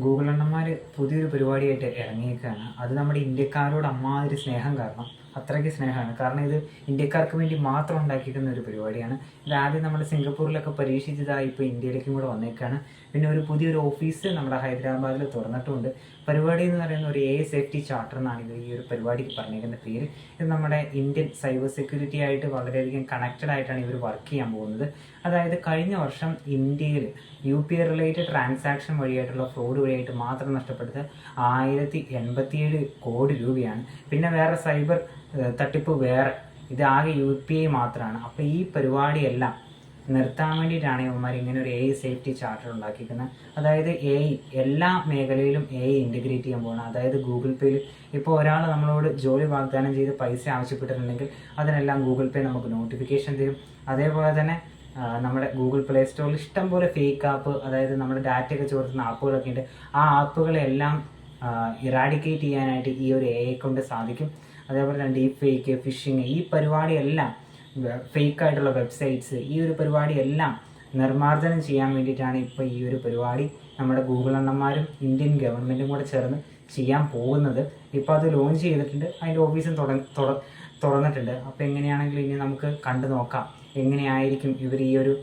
Google അണ്ണന്മാർ പുതിയൊരു പരിപാടിയായിട്ട് ഇറങ്ങിയേക്കുകയാണ്. അത് നമ്മുടെ ഇന്ത്യക്കാരോട് അമ്മാതിരി സ്നേഹം കാരണം, അത്രയ്ക്ക് സ്നേഹമാണ്. കാരണം ഇത് ഇന്ത്യക്കാർക്ക് വേണ്ടി മാത്രം ഉണ്ടാക്കിയിരിക്കുന്ന ഒരു പരിപാടിയാണ്. ഇത് ആദ്യം നമ്മുടെ സിംഗപ്പൂരിലൊക്കെ പരീക്ഷിച്ചതായി ഇപ്പോൾ ഇന്ത്യയിലേക്കും കൂടെ വന്നേക്കാണ്. പിന്നെ ഒരു പുതിയൊരു ഓഫീസ് നമ്മുടെ ഹൈദരാബാദിൽ തുറന്നിട്ടുമുണ്ട്. പരിപാടി എന്ന് പറയുന്ന ഒരു സേഫ്റ്റി ചാർട്ടർ എന്നാണ് ഇത് ഈ ഒരു പരിപാടിക്ക് പറഞ്ഞേക്കുന്ന പേര്. ഇത് നമ്മുടെ ഇന്ത്യൻ സൈബർ സെക്യൂരിറ്റി ആയിട്ട് വളരെയധികം കണക്റ്റഡ് ആയിട്ടാണ് ഇവർ വർക്ക് ചെയ്യാൻ പോകുന്നത്. അതായത് കഴിഞ്ഞ വർഷം ഇന്ത്യയിൽ UPI റിലേറ്റഡ് ട്രാൻസാക്ഷൻ വഴിയായിട്ടുള്ള ഫ്രോഡ് വഴിയായിട്ട് മാത്രം നഷ്ടപ്പെടുത്ത 1087 കോടി രൂപയാണ്. പിന്നെ വേറെ സൈബർ തട്ടിപ്പ് വേറെ, ഇത് ആകെ UPI മാത്രമാണ്. അപ്പോൾ ഈ പരിപാടിയെല്ലാം നിർത്താൻ വേണ്ടിയിട്ടാണ് ഇവന്മാർ ഇങ്ങനെ ഒരു സേഫ്റ്റി ചാർട്ടർ ഉണ്ടാക്കിയിരിക്കുന്നത്. അതായത് എല്ലാ മേഖലയിലും ഇൻ്റഗ്രേറ്റ് ചെയ്യാൻ പോകണം. അതായത് ഗൂഗിൾ പേയിൽ ഇപ്പോൾ ഒരാൾ നമ്മളോട് ജോലി വാഗ്ദാനം ചെയ്ത് പൈസ ആവശ്യപ്പെട്ടിട്ടുണ്ടെങ്കിൽ അതിനെല്ലാം ഗൂഗിൾ പേ നമുക്ക് നോട്ടിഫിക്കേഷൻ തരും. അതേപോലെ തന്നെ നമ്മുടെ ഗൂഗിൾ പ്ലേ സ്റ്റോറിൽ ഇഷ്ടംപോലെ ഫേക്ക് ആപ്പ്, അതായത് നമ്മുടെ ഡാറ്റയൊക്കെ ചോർത്തുന്ന ആപ്പുകളൊക്കെ ഉണ്ട്. ആ ആപ്പുകളെല്ലാം ഇറാഡിക്കേറ്റ് ചെയ്യാനായിട്ട് ഈ ഒരു കൊണ്ട് സാധിക്കും. അതേപോലെ തന്നെ ഡീപ്പ് ഫേക്ക്, ഫിഷിങ്, ഈ പരിപാടിയെല്ലാം ഫേക്കായിട്ടുള്ള വെബ്സൈറ്റ്സ്, ഈ ഒരു പരിപാടിയെല്ലാം നിർമ്മാർജ്ജനം ചെയ്യാൻ വേണ്ടിയിട്ടാണ് ഇപ്പോൾ ഈ ഒരു പരിപാടി നമ്മുടെ ഗൂഗിൾ അണ്ണന്മാരും ഇന്ത്യൻ ഗവൺമെൻറ്റും കൂടെ ചേർന്ന് ചെയ്യാൻ പോകുന്നത്. ഇപ്പോൾ അത് ലോഞ്ച് ചെയ്തിട്ടുണ്ട്, അതിൻ്റെ ഓഫീസും തുറന്നിട്ടുണ്ട്. അപ്പോൾ എങ്ങനെയാണെങ്കിലും ഇനി നമുക്ക് കണ്ടു നോക്കാം എങ്ങനെയായിരിക്കും ഇവർ ഈ ഒരു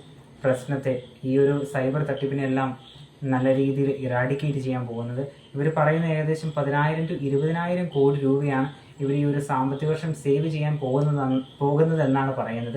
പ്രശ്നത്തെ, ഈ ഒരു സൈബർ തട്ടിപ്പിനെല്ലാം നല്ല രീതിയിൽ ഇറാഡിക്കേറ്റ് ചെയ്യാൻ പോകുന്നത്. ഇവർ പറയുന്ന ഏകദേശം 10,000 to 20,000 കോടി രൂപയാണ് ഇവർ ഈ ഒരു സാമ്പത്തിക വർഷം സേവ് ചെയ്യാൻ പോകുന്നതെന്നാണ് പറയുന്നത്.